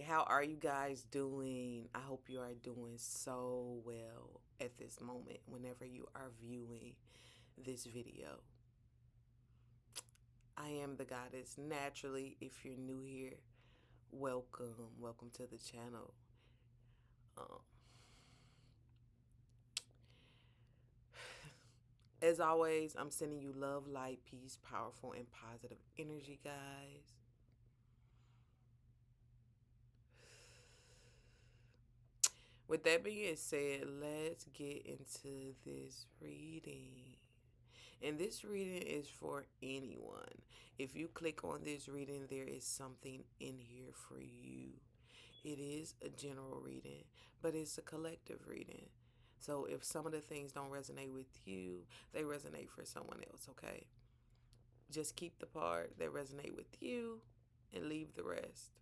how are you guys doing? I hope you are doing so well at this moment whenever you are viewing this video. I am the goddess naturally. If you're new here, welcome. Welcome to the channel. Um, as always, I'm sending you love, light, peace, powerful, and positive energy, guys. With that being said, let's get into this reading. And this reading is for anyone. If you click on this reading, there is something in here for you. It is a general reading, but it's a collective reading. So if some of the things don't resonate with you, they resonate for someone else, okay? Just keep the part that resonate with you and leave the rest.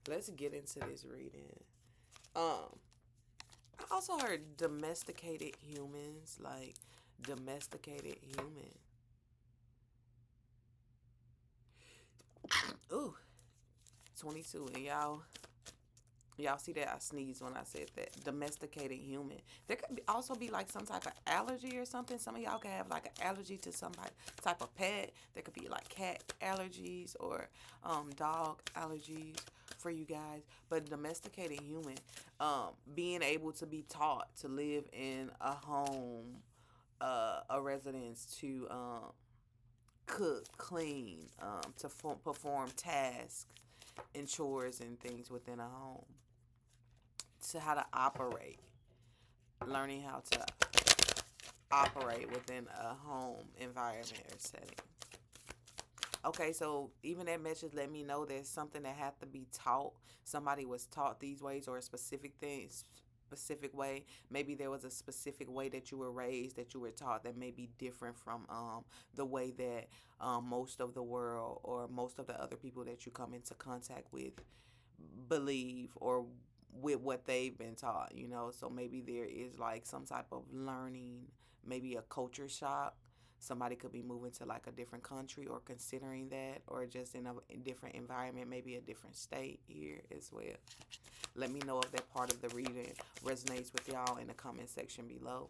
Let's get into this reading. Um, I also heard domesticated humans, like domesticated human. Ooh, 22, and y'all see that I sneezed when I said that. Domesticated human. There could also be like some type of allergy or something. Some of y'all could have like an allergy to some type of pet. There could be like cat allergies or dog allergies for you guys. But domesticated human, being able to be taught to live in a home, a residence, to cook, clean, to perform tasks and chores and things within a home, to how to operate, learning how to operate within a home environment or setting. Okay, so even that message let me know there's something that had to be taught. Somebody was taught these ways or a specific thing, specific way. Maybe there was a specific way that you were raised, that you were taught, that may be different from the way that most of the world or most of the other people that you come into contact with believe, or with what they've been taught, you know. So maybe there is like some type of learning, maybe a culture shock. Somebody could be moving to like a different country or considering that, or just in a different environment, maybe a different state here as well. Let me know if that part of the reading resonates with y'all in the comment section below.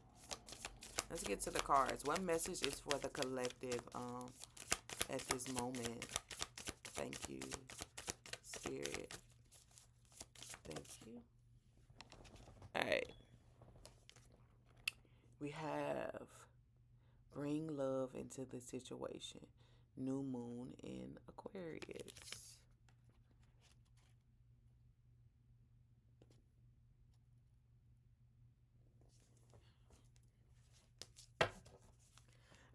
Let's get to the cards. What message is for the collective at this moment? Thank you, Spirit. Thank you. All right. We have bring love into the situation. New moon in Aquarius.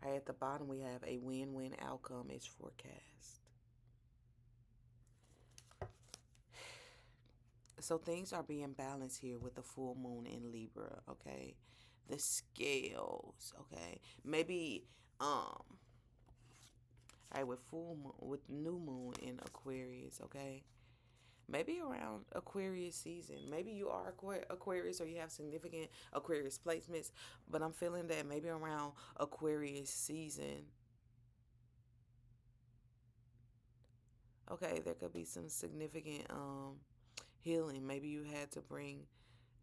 All right, at the bottom we have a win-win outcome is forecast. So things are being balanced here with the full moon in Libra, okay? The scales, okay? Maybe all right, with with new moon in Aquarius, okay? Maybe around Aquarius season. Maybe you are Aquarius or you have significant Aquarius placements, but I'm feeling that maybe around Aquarius season, okay, there could be some significant healing. Maybe you had to bring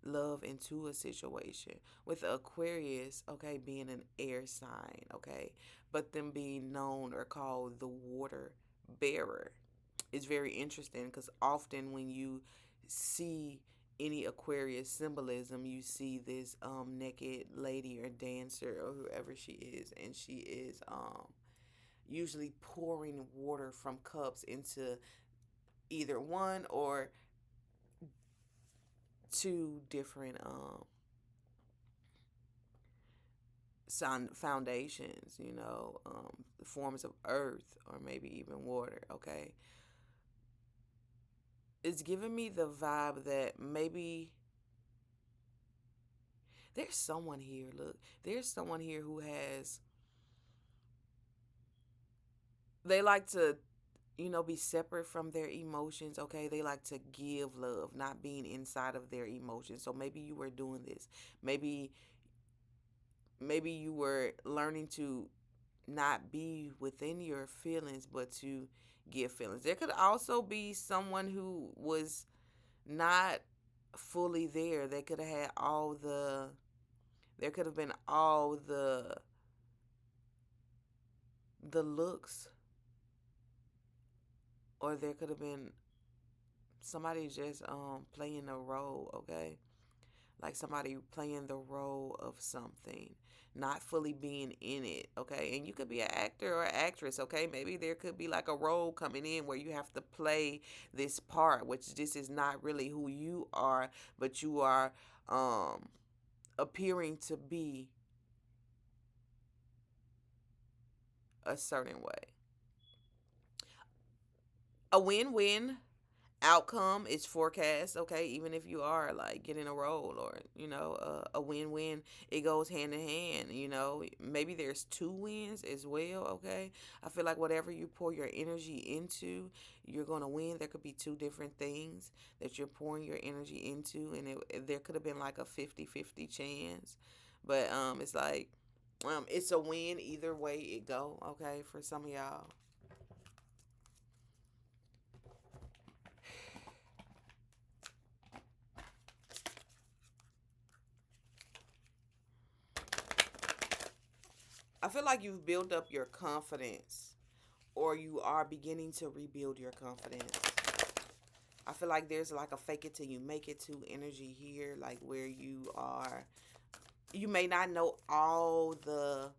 love into a situation with Aquarius, okay, being an air sign, okay, but them being known or called the water bearer. It's very interesting because often when you see any Aquarius symbolism, you see this naked lady or dancer or whoever she is, and she is usually pouring water from cups into either one or two different foundations, you know, forms of earth or maybe even water, okay? It's giving me the vibe that maybe there's someone here. Look, there's someone here who has, they like to, you know, be separate from their emotions, okay? They like to give love, not being inside of their emotions. So maybe you were doing this. Maybe you were learning to not be within your feelings, but to give feelings. There could also be someone who was not fully there. They could have had all the, there could have been all the looks, or there could have been somebody just playing a role, okay? Like somebody playing the role of something, not fully being in it, okay? And you could be an actor or actress, okay? Maybe there could be like a role coming in where you have to play this part, which this is not really who you are, but you are um appearing to be a certain way. A win-win outcome is forecast, okay? Even if you are like getting a role, or a win-win, it goes hand in hand. Maybe there's two wins as well, okay? I feel like whatever you pour your energy into, you're gonna win. There could be two different things that you're pouring your energy into, and there could have been like a 50-50 chance, but it's like it's a win either way it go, okay, for some of y'all. I feel like you've built up your confidence, or you are beginning to rebuild your confidence. I feel like there's like a fake it till you make it to energy here, like where you are. You may not know all the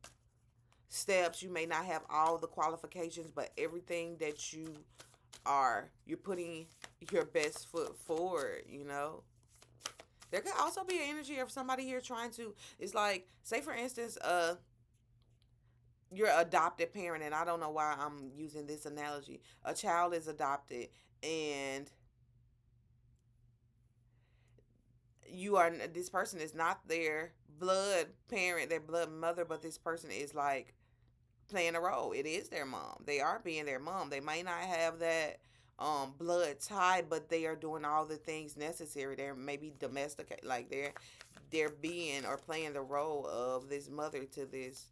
steps, you may not have all the qualifications, but everything that you're putting your best foot forward. There could also be an energy of somebody here trying to, it's like, say for instance, your adopted parent, and I don't know why I'm using this analogy. A child is adopted, and this person is not their blood parent, their blood mother, but this person is like playing a role. It is their mom. They are being their mom. They may not have that blood tie, but they are doing all the things necessary. They're maybe domesticate, like they're being or playing the role of this mother to this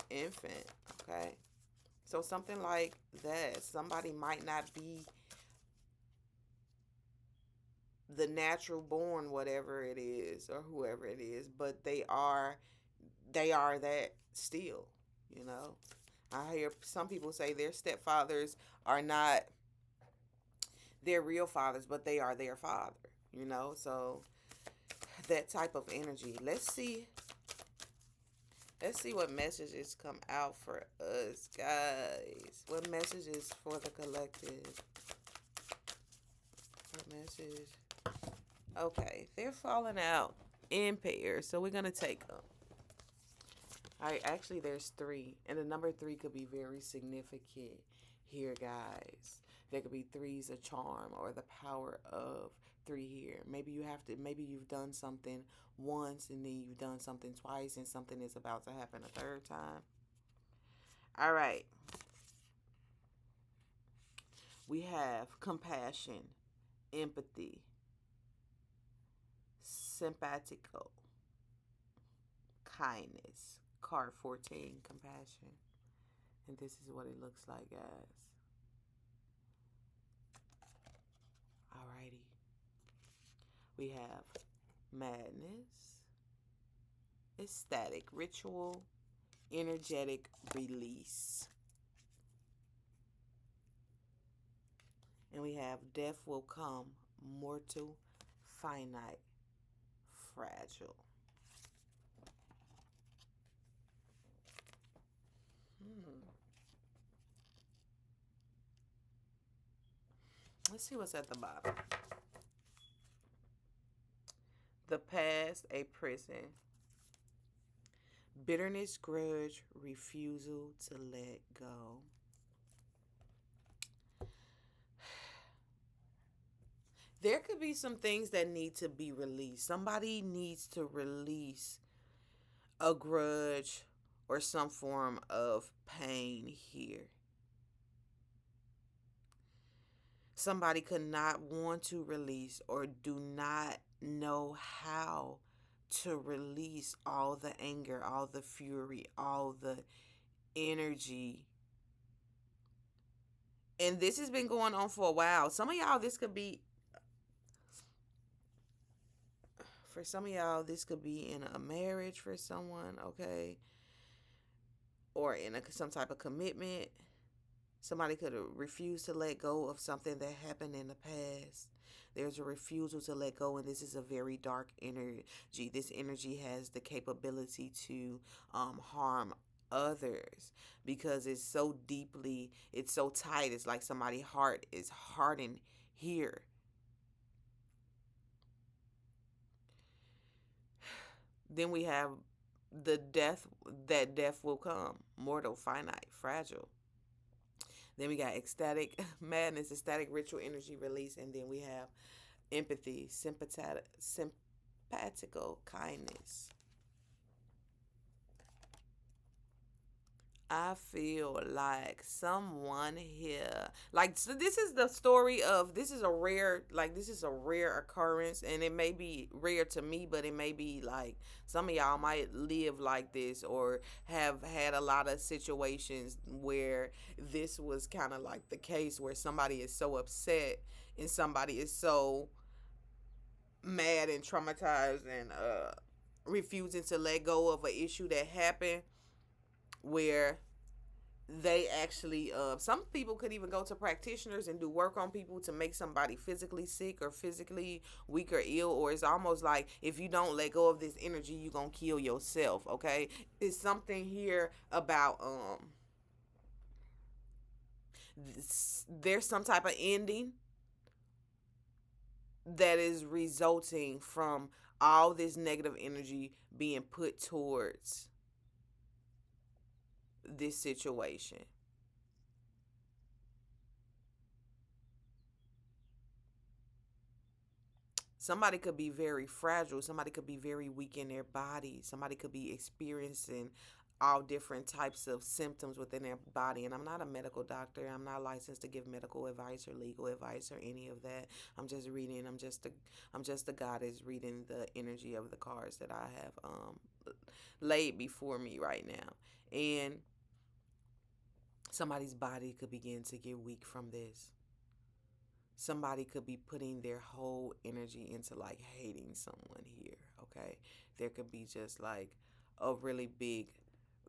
infant. Okay. So something like that. Somebody might not be the natural born whatever it is, or whoever it is, but they are that still, you know. I hear some people say their stepfathers are not their real fathers, but they are their father. So that type of energy. Let's see what messages come out for us, guys. What messages for the collective? What message? Okay, they're falling out in pairs, so we're gonna take them. All right, actually, there's three, and the number three could be very significant here, guys. There could be threes of charm, or the power of three here. Maybe you've done something once, and then you've done something twice, and something is about to happen a third time. All right, we have compassion, empathy, simpatico, kindness. Card 14, compassion. And this is what it looks like, guys. Alrighty. We have madness, ecstatic, ritual, energetic release. And we have death will come, mortal, finite, fragile. Hmm. Let's see what's at the bottom. The past, a prison. Bitterness, grudge, refusal to let go. There could be some things that need to be released. Somebody needs to release a grudge or some form of pain here. Somebody could not want to release or do not know how to release all the anger, all the fury, all the energy. And this has been going on for a while. Some of y'all, this could be, for some of y'all, this could be in a marriage for someone, okay? Or in some type of commitment. Somebody could refuse to let go of something that happened in the past. There's a refusal to let go, and this is a very dark energy. This energy has the capability to harm others because it's so tight. It's like somebody's heart is hardened here. Then we have the death, that death will come, mortal, finite, fragile. Then we got ecstatic madness, ecstatic ritual energy release, and then we have empathy, simpatico kindness. I feel like someone here, like, so this is the story of, this is a rare occurrence, and it may be rare to me, but it may be like some of y'all might live like this or have had a lot of situations where this was kind of like the case where somebody is so upset and somebody is so mad and traumatized and refusing to let go of an issue that happened where they actually some people could even go to practitioners and do work on people to make somebody physically sick or physically weak or ill, or it's almost like if you don't let go of this energy you're gonna kill yourself. Okay, it's something here about there's some type of ending that is resulting from all this negative energy being put towards this situation. Somebody could be very fragile. Somebody could be very weak in their body. Somebody could be experiencing all different types of symptoms within their body. And I'm not a medical doctor. I'm not licensed to give medical advice or legal advice or any of that. I'm just reading. I'm just a goddess reading the energy of the cards that I have laid before me right now. And somebody's body could begin to get weak from this. Somebody could be putting their whole energy into like hating someone here, okay? There could be just like a really big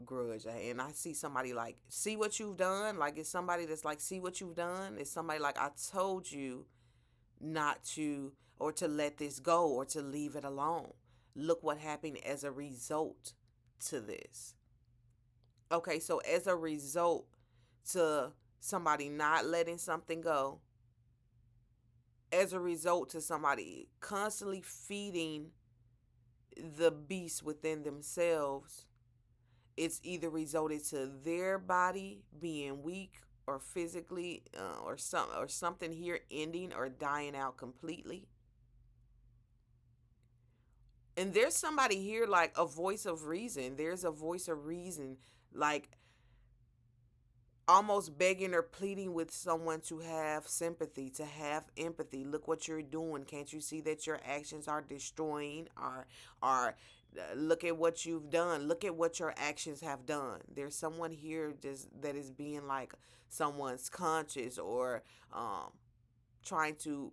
grudge. And I see somebody like, see what you've done? Like, it's somebody that's like, see what you've done? It's somebody like, I told you not to, or to let this go, or to leave it alone. Look what happened as a result to this. Okay, so as a result to somebody not letting something go, as a result to somebody constantly feeding the beast within themselves, it's either resulted to their body being weak or physically or something here ending or dying out completely. And there's somebody here like a voice of reason. There's a voice of reason, like almost begging or pleading with someone to have sympathy, to have empathy. Look what you're doing. Can't you see that your actions are destroying? Are look at what you've done. Look at what your actions have done. There's someone here just that is being like someone's conscious or trying to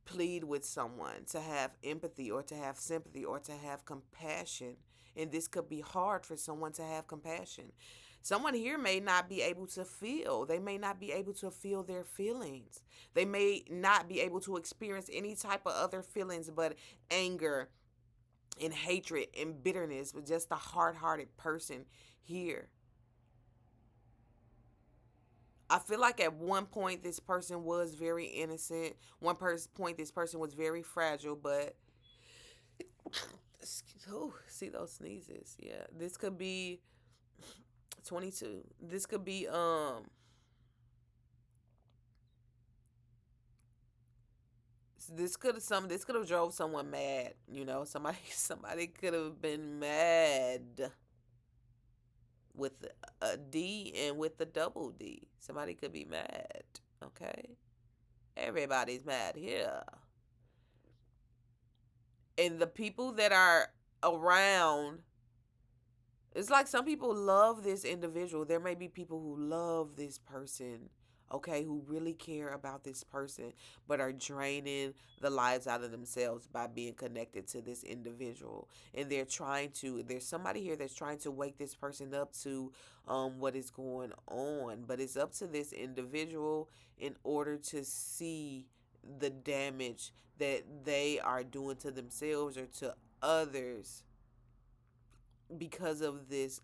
plead with someone to have empathy or to have sympathy or to have compassion. And this could be hard for someone to have compassion. Someone here may not be able to feel. They may not be able to feel their feelings. They may not be able to experience any type of other feelings but anger and hatred and bitterness, with just a hard-hearted person here. I feel like at one point this person was very innocent. Point this person was very fragile, but oh, see those sneezes. Yeah, this could be 22. This could have drove someone mad. Somebody could have been mad with a D and with the double D. Somebody could be mad. Okay, everybody's mad here, and the people that are around It's like some people love this individual. There may be people who love this person, okay, who really care about this person, but are draining the lives out of themselves by being connected to this individual. And there's somebody here that's trying to wake this person up to what is going on. But it's up to this individual in order to see the damage that they are doing to themselves or to others because of this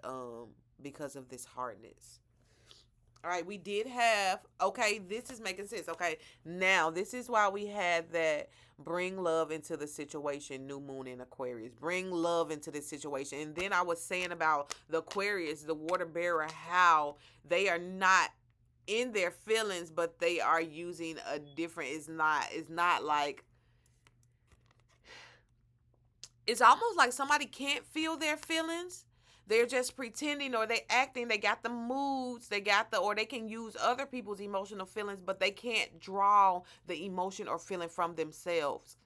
hardness. All right, we did have, okay, this is making sense. Okay, now this is why we had that bring love into the situation, new moon in Aquarius. Bring love into this situation. And then I was saying about the Aquarius, the water bearer, how they are not in their feelings, but they are using a different, it's not like, it's almost like somebody can't feel their feelings. They're just pretending, or they acting, they got the moods, or they can use other people's emotional feelings, but they can't draw the emotion or feeling from themselves.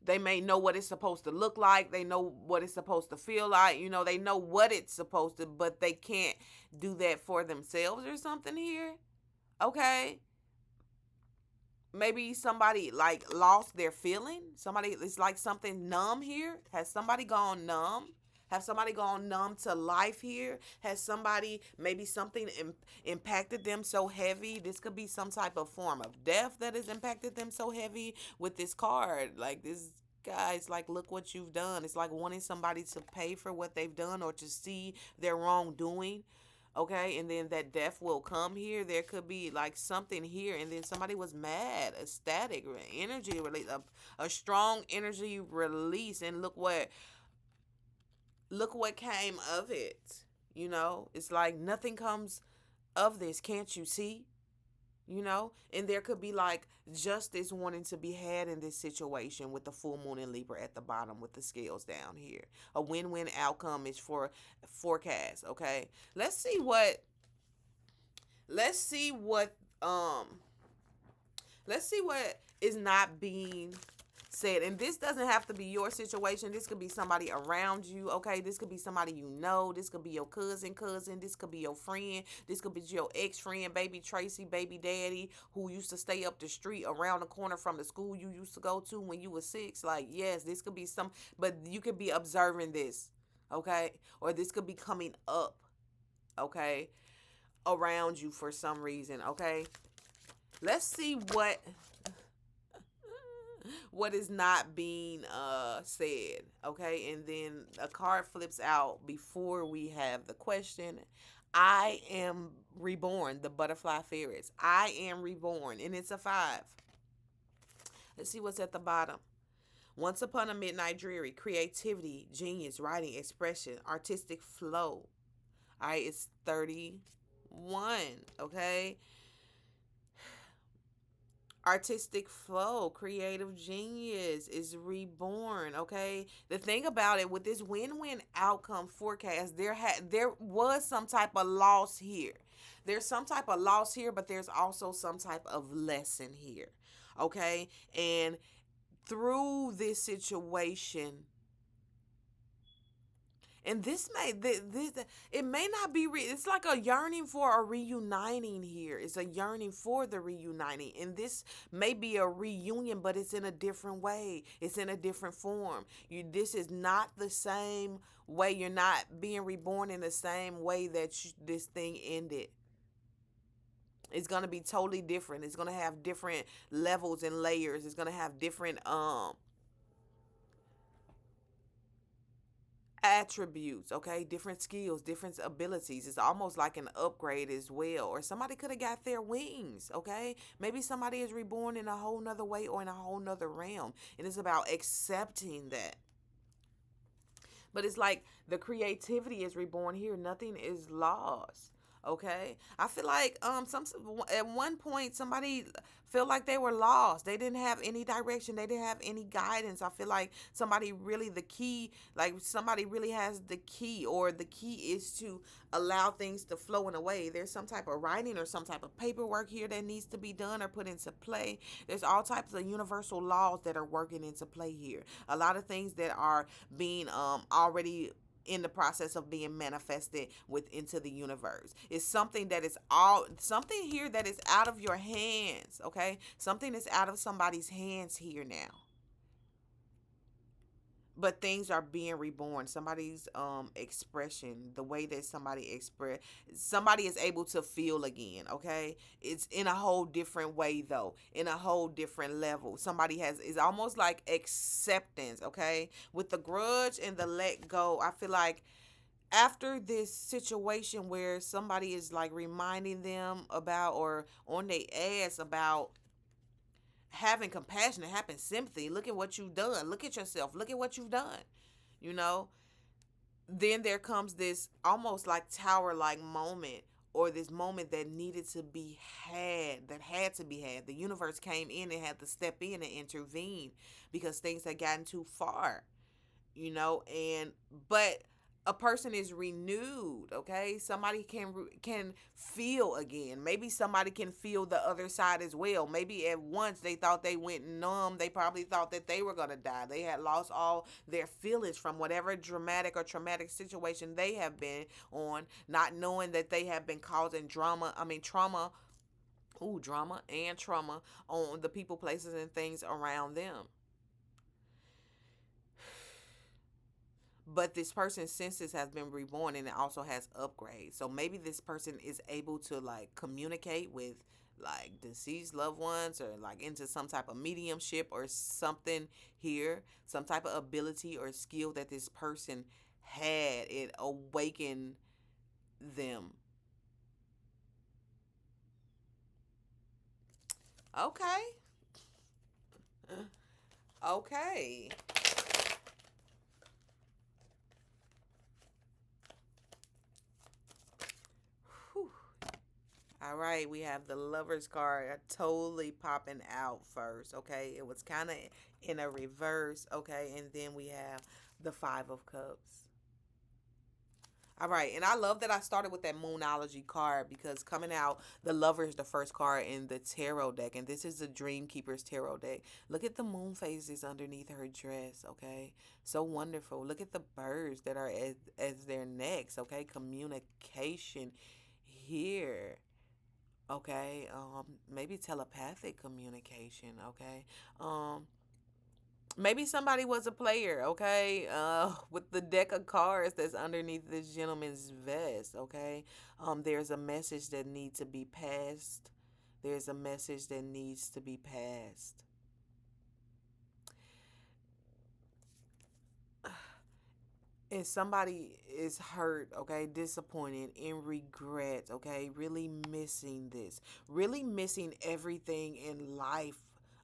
They may know what it's supposed to look like, they know what it's supposed to feel like, they know what it's supposed to, but they can't do that for themselves or something here. Okay, maybe somebody like lost their feeling. Somebody, it's like something numb here. Has somebody gone numb? Have somebody gone numb to life here? Has somebody, maybe something impacted them so heavy? This could be some type of form of death that has impacted them so heavy with this card. Like this guys, like, look what you've done. It's like wanting somebody to pay for what they've done or to see their wrongdoing. Okay, and then that death will come here. There could be like something here, and then somebody was mad, a static energy release, a strong energy release, and look what came of it. It's like nothing comes of this. Can't you see? And there could be like justice wanting to be had in this situation with the full moon in Libra at the bottom with the scales down here. A win-win outcome is for forecast. Okay, let's see what let's see what um let's see what is not being said. And this doesn't have to be your situation. This could be somebody around you. Okay, this could be somebody you know. This could be your cousin. This could be your friend. This could be your ex-friend, baby Tracy, baby daddy, who used to stay up the street around the corner from the school you used to go to when you were 6. Like, yes, this could be some, but you could be observing this. Okay, or this could be coming up. Okay, around you for some reason. Okay, let's see what is not being said. Okay, and then a card flips out before we have the question. I am reborn, the butterfly fairies. I am reborn, and it's a 5. Let's see what's at the bottom. Once upon a midnight dreary, creativity, genius, writing, expression, artistic flow. All right, it's 31. Okay, artistic flow, creative genius is reborn. Okay, the thing about it with this win-win outcome forecast, there was some type of loss here. There's some type of loss here, but there's also some type of lesson here. Okay, and through this situation, and this it may not be it's like a yearning for a reuniting here. It's a yearning for the reuniting, and this may be a reunion, but it's in a different way. It's in a different form. This is not the same way. You're not being reborn in the same way that this thing ended. It's gonna be totally different. It's gonna have different levels and layers. It's gonna have different attributes, okay, different skills, different abilities. It's almost like an upgrade as well, or somebody could have got their wings. Okay, maybe somebody is reborn in a whole nother way or in a whole nother realm, and it's about accepting that. But it's like the creativity is reborn here. Nothing is lost. Okay, I feel like some at one point somebody felt like they were lost. They didn't have any direction. They didn't have any guidance. I feel like somebody really the key, like somebody really has the key, or the key is to allow things to flow in a way. There's some type of writing or some type of paperwork here that needs to be done or put into play. There's all types of universal laws that are working into play here. A lot of things that are being already in the process of being manifested with into the universe. It's something that is all something here that is out of your hands, okay? Something is out of somebody's hands here now, but things are being reborn. Somebody's expression, the way that somebody express, somebody is able to feel again, okay? It's in a whole different way though, in a whole different level. Somebody has, it's almost like acceptance, okay? With the grudge and the let go, I feel like after this situation where somebody is like reminding them about, or on their ass about having compassion and having sympathy. Look at what you've done. Look at yourself. Look at what you've done. You know, then there comes this almost like tower like moment, or this moment that needed to be had, that had to be had. The universe came in and had to step in and intervene because things had gotten too far, you know. And but a person is renewed, okay? Somebody can feel again. Maybe somebody can feel the other side as well. Maybe at once they thought they went numb. They probably thought that they were going to die. They had lost all their feelings from whatever dramatic or traumatic situation they have been on, not knowing that they have been causing trauma, drama and trauma on the people, places, and things around them. But this person's senses has been reborn, and it also has upgrades. So maybe this person is able to like communicate with like deceased loved ones, or like into some type of mediumship or something here, some type of ability or skill that this person had. It awakened them. Okay. Okay. Whew. All right, we have the Lovers card totally popping out first, okay? It was kind of in a reverse, okay? And then we have the Five of Cups. All right, and I love that I started with that Moonology card, because coming out, the Lover is the first card in the tarot deck, and this is the Dream Keeper's tarot deck. Look at the moon phases underneath her dress, okay? So wonderful. Look at the birds that are as their necks, okay? Communication here. Okay, maybe telepathic communication, okay? Um, Maybe somebody was a player, okay? With the deck of cards that's underneath this gentleman's vest, okay? There's a message that needs to be passed. There's a message that needs to be passed. And somebody is hurt, okay, disappointed, in regret, okay, really missing this, really missing everything in life.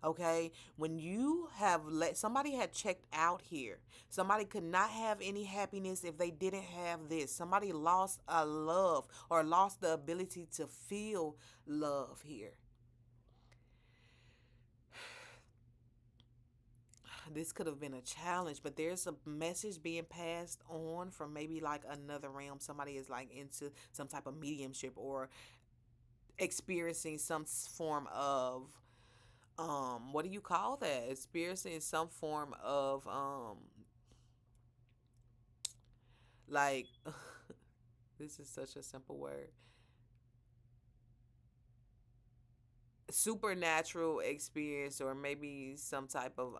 Okay, when you have let somebody had checked out here, somebody could not have any happiness if they didn't have this. Somebody lost a love, or lost the ability to feel love here. This could have been a challenge, but there's a message being passed on from maybe like another realm. Somebody is like into some type of mediumship, or experiencing some form of what do you call that? Experiencing some form of like this is such a simple word. Supernatural experience, or maybe some type of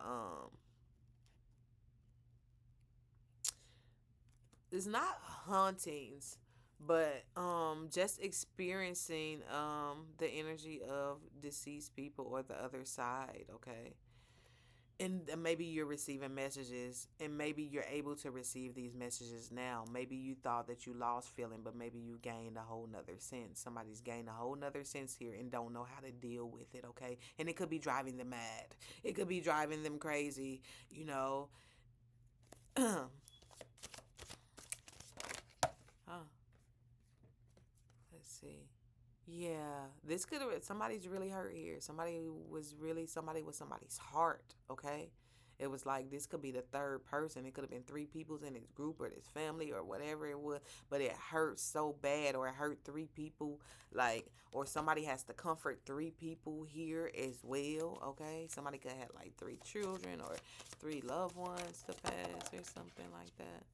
it's not hauntings, but just experiencing the energy of deceased people, or the other side, okay? And maybe you're receiving messages, and maybe you're able to receive these messages now. Maybe you thought that you lost feeling, but maybe you gained a whole nother sense. Somebody's gained a whole nother sense here and don't know how to deal with it, okay? And it could be driving them mad, it could be driving them crazy, you know. Huh. Let's see. Yeah, this could have, somebody's really hurt here. Somebody was somebody's heart, okay? It was like this could be the third person. It could have been three peoples in this group, or this family, or whatever it was, but it hurt so bad, or it hurt three people, like, or somebody has to comfort three people here as well, okay? Somebody could have like three children, or three loved ones to pass, or something like that.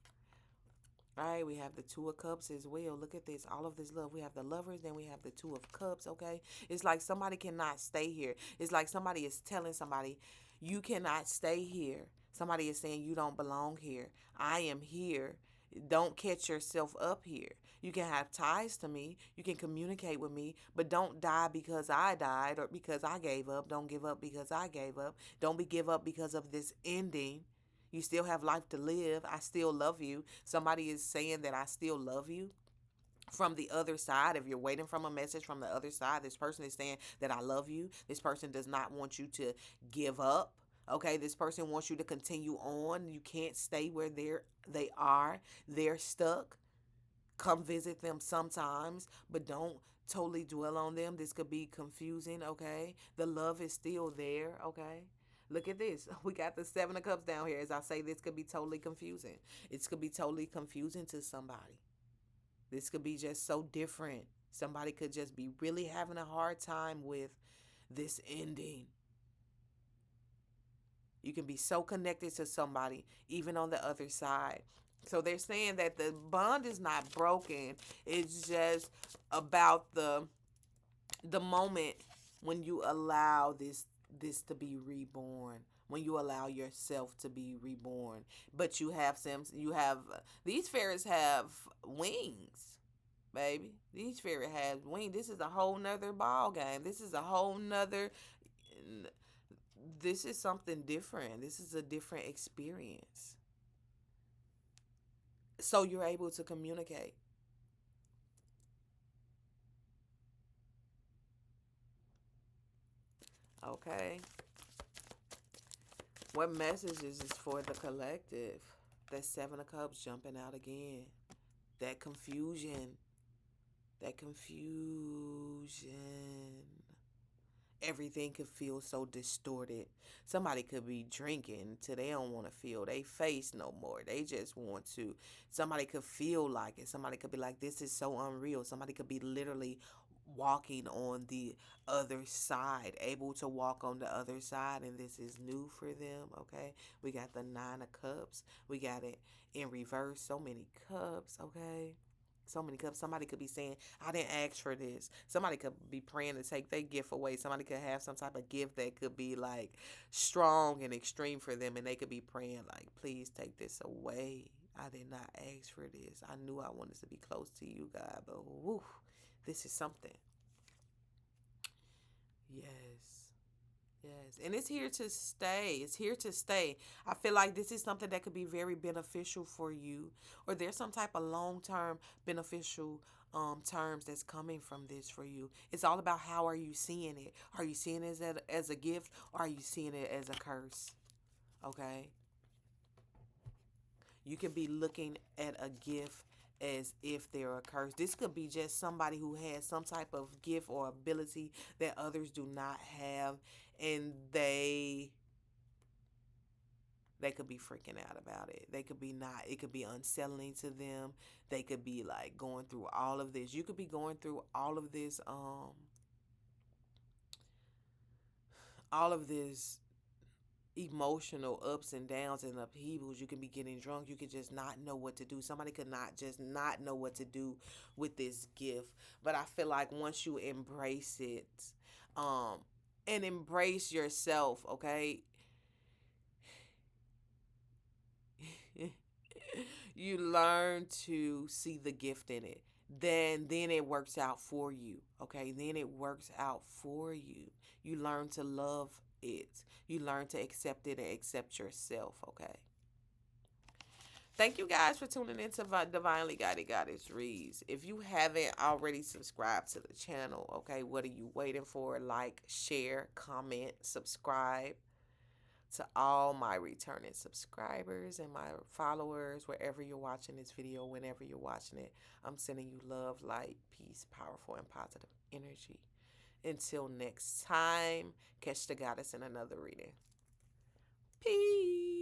Right, we have the Two of Cups as well. Look at this, all of this love. We have the Lovers, then we have the Two of Cups, okay? It's like somebody cannot stay here. It's like somebody is telling somebody, you cannot stay here. Somebody is saying, you don't belong here. I am here. Don't catch yourself up here. You can have ties to me. You can communicate with me, but don't die because I died or because I gave up. Don't give up because I gave up. Don't be give up because of this ending. You still have life to live. I still love you. Somebody is saying that I still love you from the other side. If you're waiting from a message from the other side, this person is saying that I love you. This person does not want you to give up. Okay, this person wants you to continue on. You can't stay where they are. They're stuck. Come visit them sometimes, but don't totally dwell on them. This could be confusing, okay? The love is still there, okay? Look at this. We got the Seven of Cups down here. As I say, this could be totally confusing. It could be totally confusing to somebody. This could be just so different. Somebody could just be really having a hard time with this ending. You can be so connected to somebody, even on the other side. So they're saying that the bond is not broken. It's just about the moment when you allow this to be reborn. When you allow yourself to be reborn. But you have these fairies have wings, baby. These fairies have wings. This is a whole nother ball game. This is something different. This is a different experience. So you're able to communicate. Okay. What message is this for the collective? That Seven of Cups jumping out again. That confusion. That confusion. Everything could feel so distorted. Somebody could be drinking till they don't want to feel they face no more. They just want to. Somebody could feel like it. Somebody could be like, this is so unreal. Somebody could be literally walking on the other side, able to walk on the other side, and this is new for them, okay? We got the Nine of Cups. We got it in reverse. So many cups, okay? So many cups. Somebody could be saying, I didn't ask for this. Somebody could be praying to take their gift away. Somebody could have some type of gift that could be like strong and extreme for them. And they could be praying like, please take this away. I did not ask for this. I knew I wanted to be close to you, God. But woo, this is something. Yes. Yes, and it's here to stay. It's here to stay. I feel like this is something that could be very beneficial for you, or there's some type of long term beneficial terms that's coming from this for you. It's all about how are you seeing it? Are you seeing it as a gift, or are you seeing it as a curse? Okay, you could be looking at a gift as if they're a curse. This could be just somebody who has some type of gift or ability that others do not have, and they could be freaking out about it. They could be not, it could be unsettling to them. They could be like going through all of this. You could be going through all of this emotional ups and downs and upheavals. You can be getting drunk. You could just not know what to do. Somebody could not just not know what to do with this gift. But I feel like once you embrace it, um, and embrace yourself, okay, you learn to see the gift in it. Then it works out for you. Okay? Then it works out for you. You learn to love it. You learn to accept it and accept yourself, okay? Thank you guys for tuning into Divinely Guided Goddess Reads. If you haven't already subscribed to the channel, okay, what are you waiting for? Like, share, comment, subscribe. To all my returning subscribers and my followers, wherever you're watching this video, whenever you're watching it, I'm sending you love, light, peace, powerful, and positive energy. Until next time, catch the goddess in another reading. Peace.